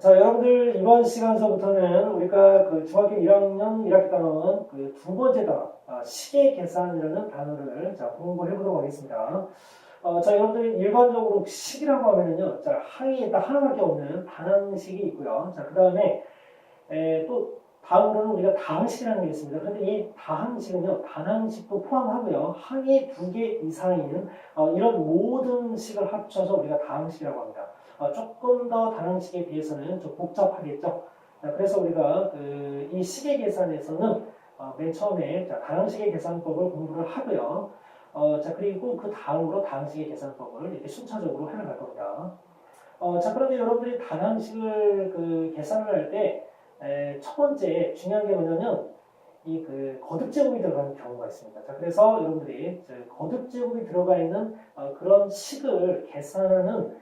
자, 여러분들 이번 시간서부터는 우리가 그 중학교 1학년 1학기 단원 그 두 번째 단원 시계 계산이라는 단어를 자, 공부해 보도록 하겠습니다. 자, 여러분들 일반적으로 식이라고 하면은요, 자, 항이 딱 하나밖에 없는 반항식이 있고요. 자, 그 다음에 또 다음으로는 우리가 다항식이라는 게 있습니다. 그런데 이 다항식은요, 단항식도 포함하고요, 항이 두 개 이상인 이런 모든 식을 합쳐서 우리가 다항식이라고 합니다. 조금 더 다항식에 비해서는 좀 복잡하겠죠. 그래서 우리가 이 식의 계산에서는 맨 처음에 다항식의 계산법을 공부를 하고요. 자, 그리고 그 다음으로 다항식의 계산법을 이렇게 순차적으로 해나갈 겁니다. 자, 그런데 여러분들이 다항식을 계산을 할 때 첫 번째 중요한 게 뭐냐면 이 거듭 제곱이 들어가는 경우가 있습니다. 자, 그래서 여러분들이 거듭 제곱이 들어가 있는 그런 식을 계산하는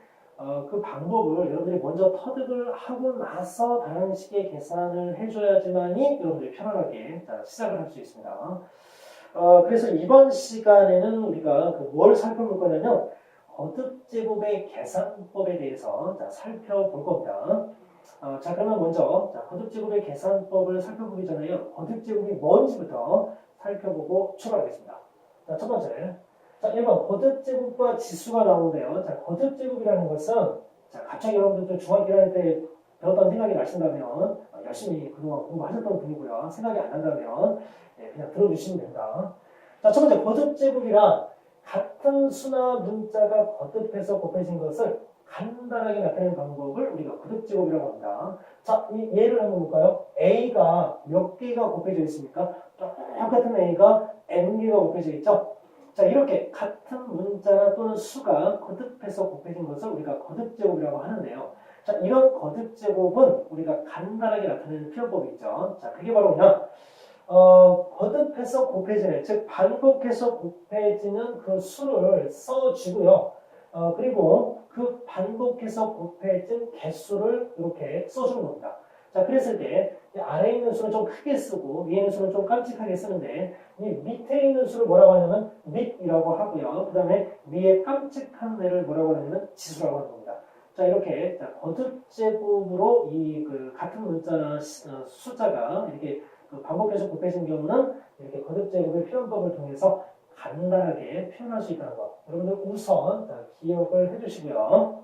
그 방법을 여러분들이 먼저 터득을 하고 나서 다항식의 계산을 해줘야지만이 여러분들이 편안하게 시작을 할 수 있습니다. 그래서 이번 시간에는 우리가 뭘 살펴볼 거냐면 거듭 제곱의 계산법에 대해서 살펴볼 겁니다. 자, 그러면 먼저 거듭 제곱의 계산법을 살펴보기 전에요, 거듭 제곱이 뭔지부터 살펴보고 출발하겠습니다. 자, 첫 번째. 자, 1번 거듭 제곱과 지수가 나오는데요. 자, 거듭 제곱이라는 것은 자, 갑자기 여러분들 중학교 1학년 때 배웠던 생각이 나신다면 열심히 그동안 공부하셨던 분이고요. 생각이 안 난다면 그냥 들어주시면 됩니다. 자, 첫 번째 거듭 제곱이란 같은 수나 문자가 거듭해서 곱해진 것을 간단하게 나타내는 방법을 우리가 거듭 제곱이라고 합니다. 자, 이 예를 한번 볼까요? A가 몇 개가 곱해져 있습니까? 똑같은 A가 N개가 곱해져 있죠? 자, 이렇게 같은 문자 또는 수가 거듭해서 곱해진 것을 우리가 거듭 제곱이라고 하는데요. 자, 이런 거듭 제곱은 우리가 간단하게 나타내는 표현법이 있죠. 자, 그게 바로 뭐냐? 거듭해서 곱해지는, 즉 반복해서 곱해지는 그 수를 써주고요. 그리고 그 반복해서 곱해진 개수를 이렇게 써주는 겁니다. 자, 그랬을 때 아래에 있는 수는 좀 크게 쓰고 위에 있는 수는 좀 깜찍하게 쓰는데 이 밑에 있는 수를 뭐라고 하냐면 밑이라고 하고요. 그 다음에 위에 깜찍한 애를 뭐라고 하냐면 지수라고 하는 겁니다. 자, 이렇게 거듭 제곱으로 이 같은 문자나 숫자가 이렇게 반복해서 곱해진 경우는 이렇게 거듭 제곱의 표현법을 통해서 간단하게 표현할 수 있다는 것. 여러분들 우선 기억을 해주시고요.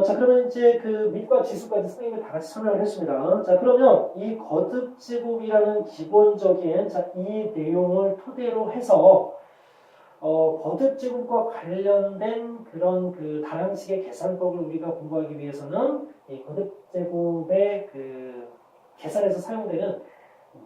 자, 그러면 이제 밑과 지수까지 선생님이 다 같이 설명을 했습니다. 자, 그러면 이 거듭 제곱이라는 기본적인 이 내용을 토대로 해서 거듭 제곱과 관련된 그런 다항식의 계산법을 우리가 공부하기 위해서는 이 거듭 제곱의 계산에서 사용되는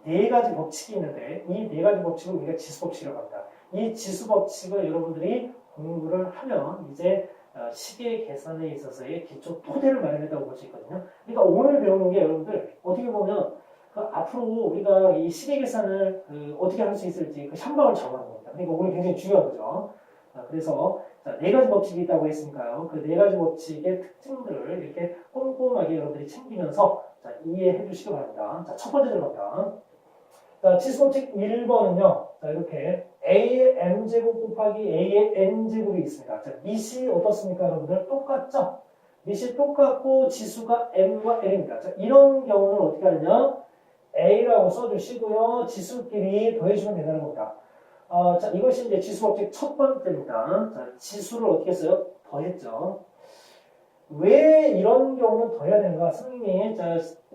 네 가지 법칙이 있는데 이 네 가지 법칙을 우리가 지수법칙이라고 합니다. 이 지수법칙을 여러분들이 공부를 하면 이제 식의 계산에 있어서의 기초 토대를 마련했다고 볼 수 있거든요. 그러니까 오늘 배우는 게 여러분들 어떻게 보면 앞으로 우리가 이 식의 계산을 어떻게 할 수 있을지 향방을 정하는 겁니다. 그러니까 오늘 굉장히 중요한 거죠. 그래서 네 가지 법칙이 있다고 했으니까요. 그 네 가지 법칙의 특징들을 이렇게 꼼꼼하게 여러분들이 챙기면서 이해해 주시기 바랍니다. 자, 첫 번째 들어갑니다. 자, 지수법칙 1번은요. 자, 이렇게 A의 M제곱 곱하기 A의 N제곱이 있습니다. 자, 밑이 어떻습니까, 여러분들? 똑같죠? 밑이 똑같고 지수가 M과 N입니다. 자, 이런 경우는 어떻게 하느냐? A라고 써주시고요. 지수끼리 더해주면 된다는 겁니다. 자, 이것이 이제 지수법칙 첫 번째입니다. 자, 지수를 어떻게 써요? 더했죠. 왜 이런 경우는 더 해야 되는가? 선생님이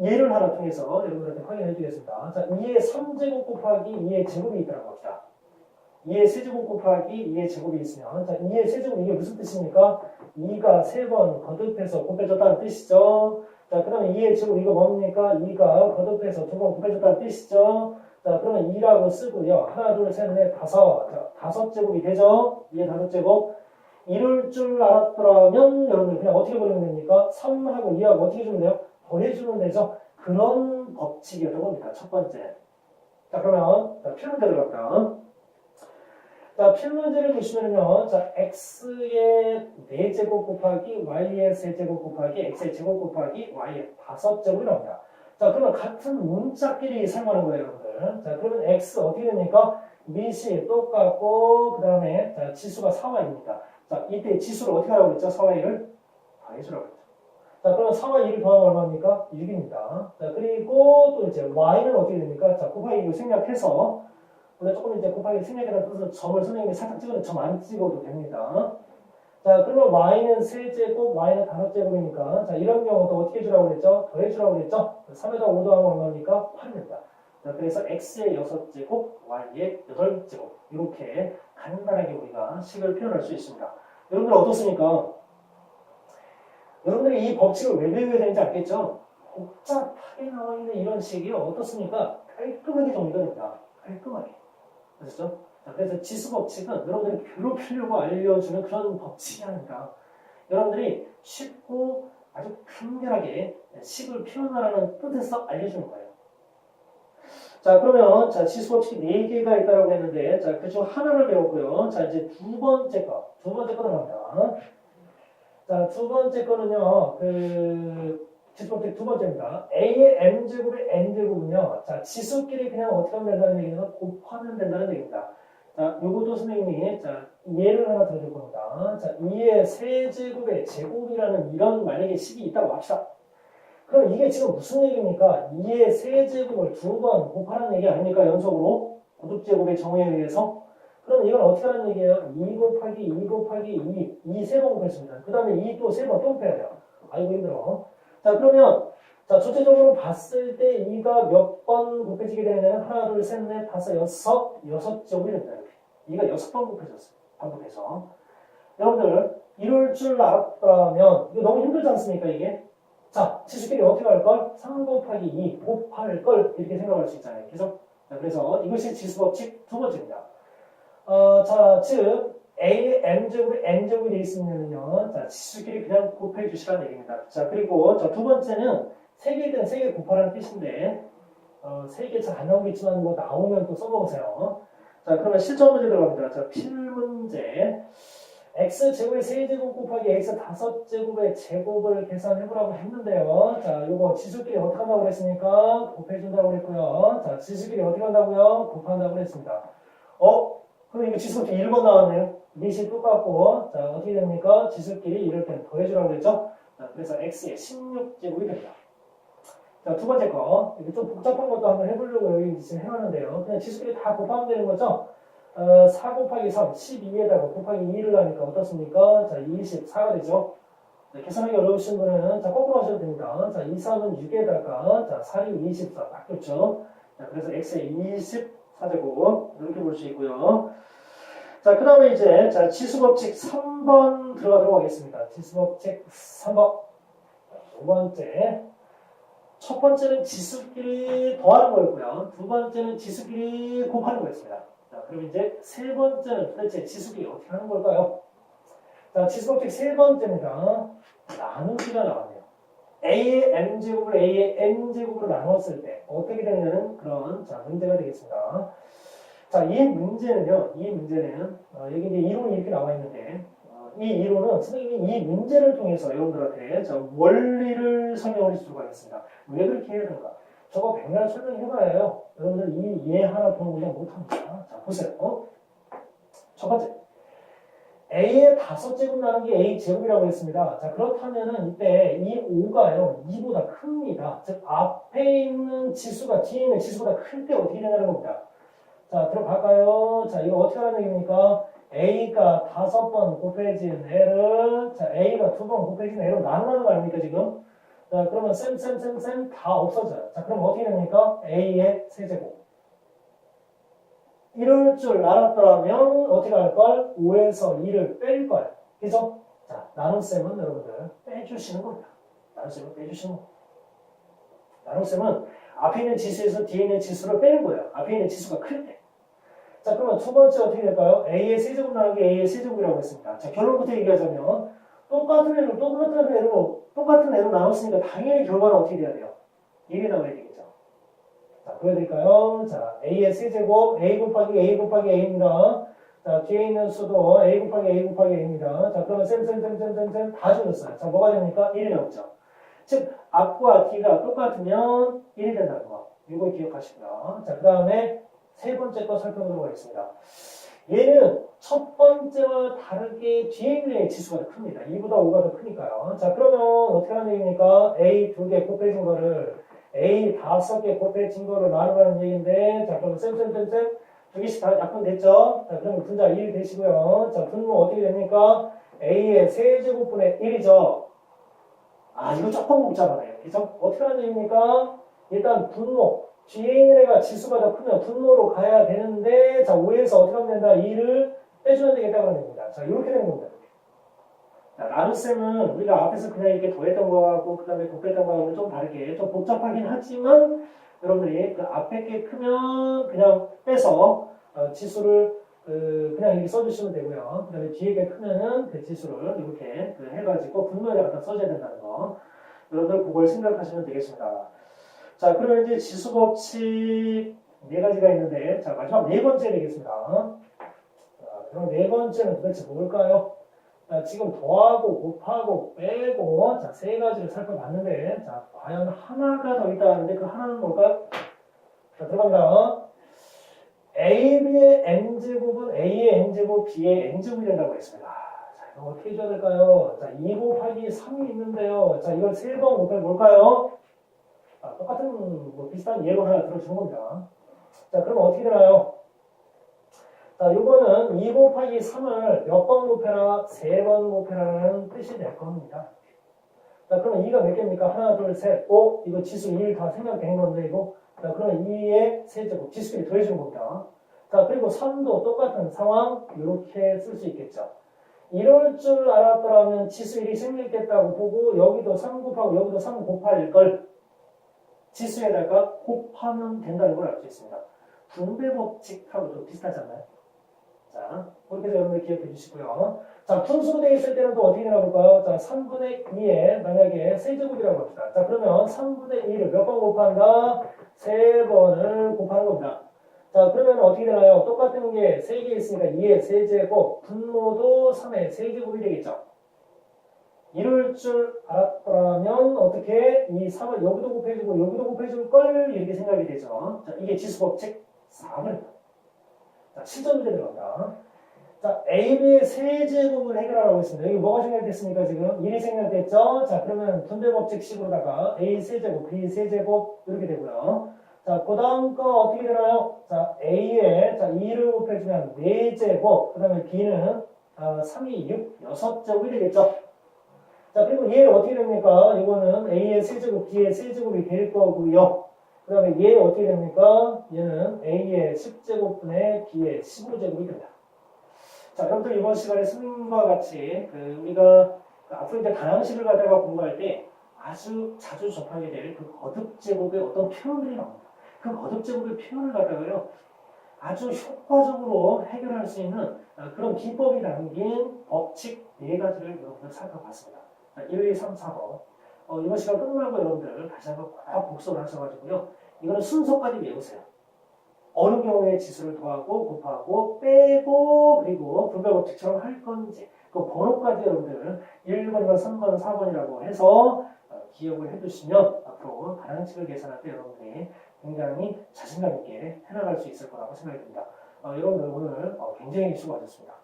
예를 하나 통해서 여러분들한테 확인해 주겠습니다. 자, 2의 3제곱 곱하기 2의 제곱이 있다고 합시다. 2의 세제곱 곱하기 2의 제곱이 있으면, 자, 2의 세제곱 이게 무슨 뜻입니까? 2가 3번 거듭해서 곱해졌다는 뜻이죠. 자, 그러면 2의 제곱 이거 뭡니까? 2가 거듭해서 2번 곱해졌다는 뜻이죠. 자, 그러면 2라고 쓰고요. 하나, 둘, 셋, 넷, 다섯. 자, 5제곱이 되죠? 2의 5제곱. 이럴 줄 알았더라면 여러분들 그냥 어떻게 보내면 됩니까? 3하고 2하고 어떻게 주면 돼요? 더해주면 되죠? 그런 법칙이었던 겁니다. 첫 번째. 자, 그러면 필문제 들어갑니다. 자, 필문제를 보시면요. 자, x의 4제곱 곱하기 y의 3제곱 곱하기 x의 제곱 곱하기 y의 5제곱이 나옵니다. 자, 그러면 같은 문자끼리 사용하는 거예요, 여러분들. 자, 그러면 x 어떻게 됩니까? 밑이 똑같고 그 다음에 지수가 4y입니다. 자, 이때 지수를 어떻게 하라고 그랬죠? 4y를 더해주라고 했죠. 자, 그러면 4와 2를 더하면 얼마입니까? 6입니다. 자, 그리고 또 이제 y는 어떻게 됩니까? 자, 곱하기 이거 생략해서, 원래 조금 이제 곱하기 생략이라는 뜻으로 점을 선생님이 살짝 찍었는데 점 안 찍어도 됩니다. 자, 그러면 y는 세제곱, y는 5제곱이니까, 자, 이런 경우도 어떻게 해주라고 그랬죠? 더해주라고 그랬죠? 3에다 5 더하면 얼마입니까? 8입니다. 자, 그래서 x의 6제곱, y의 8제곱. 이렇게 간단하게 우리가 식을 표현할 수 있습니다. 여러분들 어떻습니까? 여러분들이 이 법칙을 왜 배워야 되는지 알겠죠? 복잡하게 나와 있는 이런 식이 어떻습니까? 깔끔하게 정리가 됩니다. 깔끔하게. 아셨죠? 자, 그래서 지수 법칙은 여러분들이 괴롭히려고 알려주는 그런 법칙이 아니라 여러분들이 쉽고 아주 간결하게 식을 표현하라는 뜻에서 알려주는 거예요. 자, 그러면 자, 지수 법칙이 4개가 있다고 했는데 자, 그중 하나를 배웠고요. 자, 이제 두 번째 거 들어갑니다. 자, 두 번째 거는요, 지수법칙 두 번째입니다. A의 M제곱의 N제곱은요, 자, 지수끼리 그냥 어떻게 하면 된다는 얘기는 곱하면 된다는 얘기입니다. 자, 요것도 선생님이, 자, 예를 하나 들어줄 겁니다. 자, 2의 세제곱의 제곱이라는 이런 만약에 식이 있다고 합시다. 그럼 이게 지금 무슨 얘기입니까? 2의 세제곱을 두 번 곱하라는 얘기 아닙니까? 연속으로. 고듭제곱의 정의에 의해서. 그럼 이건 어떻게 하는 얘기예요? 2 곱하기 2 곱하기 2 세 번 곱했습니다. 그 다음에 2 또 세 번 또 곱해야 돼요. 아이고 힘들어. 자, 그러면 자, 전체적으로 봤을 때 2가 몇 번 곱해지게 되냐면 하나, 둘, 셋, 넷, 다섯, 여섯 제곱이 됩니다. 이렇게. 2가 6번 곱해졌어요. 반복해서. 여러분들 이럴 줄 알았다면 이거 너무 힘들지 않습니까 이게? 자, 지수끼리 어떻게 할걸? 3 곱하기 2 곱할 걸 이렇게 생각할 수 있잖아요. 그래서 이것이 지수법칙 두 번째입니다. 자, 즉 A의 M제곱이 N제곱이 되어 있으면요. 자, 지수끼리 그냥 곱해 주시라는 얘기입니다. 자, 그리고 자, 두 번째는 3개든 3개 곱하라는 뜻인데 3개 잘 안 나오겠지만 뭐 나오면 또 써보세요. 자, 그러면 실전 문제 들어갑니다. 자, 필문제. x제곱의 세제곱 곱하기 x 5제곱의 제곱을 계산해보라고 했는데요. 자, 요거 지수끼리 어떻게 한다고 그랬습니까? 곱해준다고 그랬고요. 자, 지수끼리 어떻게 한다고요? 곱한다고 그랬습니다. 그럼 이거 지수끼리 1번 나왔네요. 밑이 똑같고, 자, 어떻게 됩니까? 지수끼리 이럴 때는 더해주라고 그랬죠? 자, 그래서 x의 16제곱이 됩니다. 자, 두 번째 거. 이게 좀 복잡한 것도 한번 해보려고 여기 지금 해놨는데요. 그냥 지수끼리 다 곱하면 되는 거죠? 4 곱하기 3, 12에다가 곱하기 2를 하니까 어떻습니까? 자, 24가 되죠? 자, 계산하기 어려우신 분은 자, 거꾸로 하셔도 됩니다. 자, 2, 3은 6에다가 자, 4, 6, 24. 딱 좋죠? 자, 그래서 x의 24제곱 이렇게 볼 수 있고요. 자, 그 다음에 이제 자, 지수법칙 3번 들어가도록 하겠습니다. 지수법칙 3번. 두 번째. 첫 번째는 지수끼리 더하는 거였고요. 두 번째는 지수끼리 곱하는 거였습니다. 자, 그럼 이제 세 번째는 도대체 지수끼리 어떻게 하는 걸까요? 자, 지수법칙 세 번째입니다. 나누기가 나왔네요. A의 M제곱을 A의 N제곱으로 나눴을 때 어떻게 되느냐는 그런 자, 문제가 되겠습니다. 자, 이 문제는 여기 이제 이론이 이렇게 나와 있는데 이 이론은 선생님이 이 문제를 통해서 여러분들한테 자, 원리를 설명을 해주도록 하겠습니다. 왜 그렇게 해야 되는가? 저거 백날 설명해봐야요. 여러분들 이 예 하나 보는 그냥 못합니다. 자, 보세요. 첫 번째. A의 5제곱 나누기 A제곱이라고 했습니다. 자, 그렇다면은 이때 이 5가요. 2보다 큽니다. 즉, 앞에 있는 지수가 뒤에 있는 지수보다 클 때 어떻게 되냐는 겁니다. 자, 들어갈까요? 자, 이거 어떻게 하는 얘기입니까? A가 5번 곱해진 L을, 자, A가 2번 곱해진 L을 나누는 거 아닙니까, 지금? 자, 그러면 쌤 다 없어져요. 자, 그럼 어떻게 됩니까? A의 세제곱. 이럴 줄 알았더라면 어떻게 할걸? 5에서 2를 뺄 거예요. 그죠? 자, 나눗셈은 여러분들 빼주시는 겁니다. 나눗셈은 빼주시는 겁니다. 나눗셈은 앞에 있는 지수에서 뒤에 있는 지수를 빼는 거예요. 앞에 있는 지수가 클 때. 자, 그러면 두 번째 어떻게 될까요? A의 세제곱 나누기 A의 세제곱이라고 했습니다. 자, 결론부터 얘기하자면 똑같은 애로 나눴으니까 당연히 결과는 어떻게 돼야 돼요? 1이 나와야 되겠죠. 자, 보여드릴까요? 자, A의 세제곱, A 곱하기 A 곱하기 A입니다. 자, 뒤에 있는 수도 A 곱하기 A 곱하기 A입니다. 자, 그러면 쌤 다 줄였어요. 자, 뭐가 됩니까? 1이 나오죠. 즉, 앞과 뒤가 똑같으면 1이 된다는 거. 이거 기억하시고요. 자, 그 다음에 세 번째 거 살펴보도록 하겠습니다. 얘는 첫 번째와 다르게 뒤에 있는 의 지수가 더 큽니다. 2보다 5가 더 크니까요. 자, 그러면 어떻게 하는 얘기입니까? A 2개 곱해진 거를 A 5개 곱해진 거를 나누라는 얘기인데, 자, 그럼 쌤 두 개씩 다 약분됐죠? 자, 그러면 분자 1 되시고요. 자, 분모 어떻게 됩니까? A의 세제곱분의 1이죠. 아, 이거 조금 복잡하네요. 그죠? 어떻게 하는 얘기입니까? 일단 분모. 뒤에 있는 애가 지수가 더 크면 분모로 가야 되는데, 자, 5에서 어떻게 하면 된다? 2를 빼주면 되겠다 그런 겁니다. 자, 이렇게 되는 겁니다. 자, 나눗셈은 우리가 앞에서 그냥 이렇게 더했던 거하고, 그 다음에 곱했던 거하고는 좀 다르게, 좀 복잡하긴 하지만, 여러분들이 그 앞에 게 크면 그냥 빼서, 지수를, 그냥 이렇게 써주시면 되고요. 그 다음에 뒤에 게 크면은 그 지수를 이렇게 해가지고 분모에다 갖다 써줘야 된다는 거. 여러분들 그걸 생각하시면 되겠습니다. 자, 그러면 이제 지수 법칙 네 가지가 있는데, 자, 마지막 네 번째 되겠습니다. 자, 그럼 네 번째는 도대체 뭘까요? 자, 지금 더하고 곱하고 빼고, 자, 세 가지를 살펴봤는데, 자, 과연 하나가 더 있다 하는데 그 하나는 뭘까요? 자, 들어갑니다. AB의 n제곱은 A의 n제곱, B의 n제곱이 된다고 했습니다. 자, 이거 어떻게 해줘야 될까요? 자, 2 곱하기 3이 있는데요. 자, 이걸 3번 곱하면 뭘까요? 아, 똑같은, 비슷한 예로 하나 들어주는 겁니다. 자, 그러면 어떻게 되나요? 자, 요거는 2 곱하기 3을 몇 번 곱해라? 3번 곱해라는 뜻이 될 겁니다. 자, 그러면 2가 몇 개입니까? 하나, 둘, 셋, 5. 이거 지수 1 다 생각된 건데, 이거. 자, 그러면 2의 세제곱, 지수끼리 더해주는 겁니다. 자, 그리고 3도 똑같은 상황, 이렇게 쓸 수 있겠죠. 이럴 줄 알았더라면 지수 1이 생겼겠다고 보고, 여기도 3 곱하고 여기도 3 곱할 걸 지수에다가 곱하면 된다는 걸 알 수 있습니다. 분배 법칙하고도 비슷하잖아요. 자, 그렇게 해서 여러분들 기억해 주시고요. 자, 분수로 되어 있을 때는 또 어떻게 되나 볼까요? 자, 3분의 2에 만약에 세제곱이라고 합시다. 자, 그러면 3분의 2를 몇 번 곱한다? 3번을 곱하는 겁니다. 자, 그러면 어떻게 되나요? 똑같은 게 3개 있으니까 2의 세제곱, 분모도 3의 세제곱이 되겠죠. 이럴 줄 알았더라면 어떻게 이 3을 여기도 곱해주고 여기도 곱해줄 걸 이렇게 생각이 되죠. 자, 이게 지수법칙 4번입니다. 자, 7점 문제 들어갑니다. 자, AB의 세제곱을 해결하라고 했습니다. 여기 뭐가 생각됐습니까, 지금? 1이 생각됐죠? 자, 그러면 분배법칙식으로다가 A 세제곱, B 세제곱, 이렇게 되고요. 자, 그 다음 거 어떻게 되나요? 자, A에, 자, 2를 곱해주면 4제곱, 그 다음에 B는 3이 6, 6제곱이 되겠죠? 자, 그리고 얘 어떻게 됩니까? 이거는 A의 세제곱, B의 세제곱이 될 거고요. 그 다음에 얘 어떻게 됩니까? 얘는 A의 10제곱분의 B의 15제곱이 됩니다. 자, 여러분들 이번 시간에 선생님과 같이 우리가 앞으로 이제 다양식을 갖다가 공부할 때 아주 자주 접하게 될 그 거듭제곱의 어떤 표현들이 나옵니다. 그 거듭제곱의 표현을 갖다가요 아주 효과적으로 해결할 수 있는 그런 기법이 담긴 법칙 4가지를 여러분들 살펴봤습니다. 1, 2, 3, 4번. 이번 시간 끝나고 여러분들 다시 한번 꼭 복습을 하셔가지고요. 이거는 순서까지 외우세요. 어느 경우에 지수를 더하고 곱하고 빼고 그리고 분배법칙처럼 할 건지 그 번호까지 여러분들 1번이나 3번, 4번이라고 해서 기억을 해두시면 앞으로 다량식을 계산할 때 여러분들이 굉장히 자신감 있게 해나갈 수 있을 거라고 생각이 듭니다. 여러분들 오늘 굉장히 수고하셨습니다.